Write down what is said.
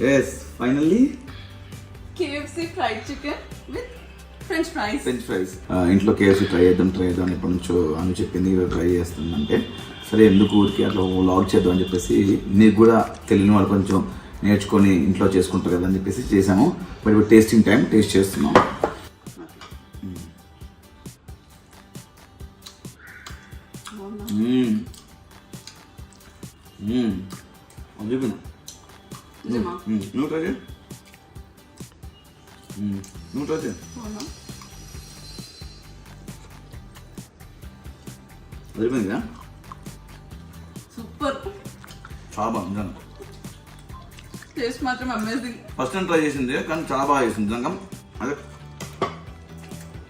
yes finally KFC fried chicken with French fries. ఇంట్లో KFC try చేద్దాం అని ఎప్పటి నుంచో అని చెప్పింది, ట్రై చేస్తుందంటే సరే ఎందుకు ఊరికి అట్లా వ్లాగ్ చేద్దాం అని చెప్పేసి, మీకు కూడా తెలియని వాళ్ళు కొంచెం నేర్చుకొని ఇంట్లో చేసుకుంటారు కదా అని చెప్పేసి చేసాము. బట్ ఇప్పుడు టేస్టింగ్ టైం, టేస్ట్ చేస్తున్నాం. నువ్వు ట్రై చేయి. నువ్వు ట్రై చేయి. అదిపోయిందిగా, సూపర్, చాలా బాగుంది. టేస్ట్ మాత్రం అమేజింగ్. ఫస్ట్ టైం ట్రై చేసింది కానీ చాలా బాగా చేసింది నిజంగా. అదే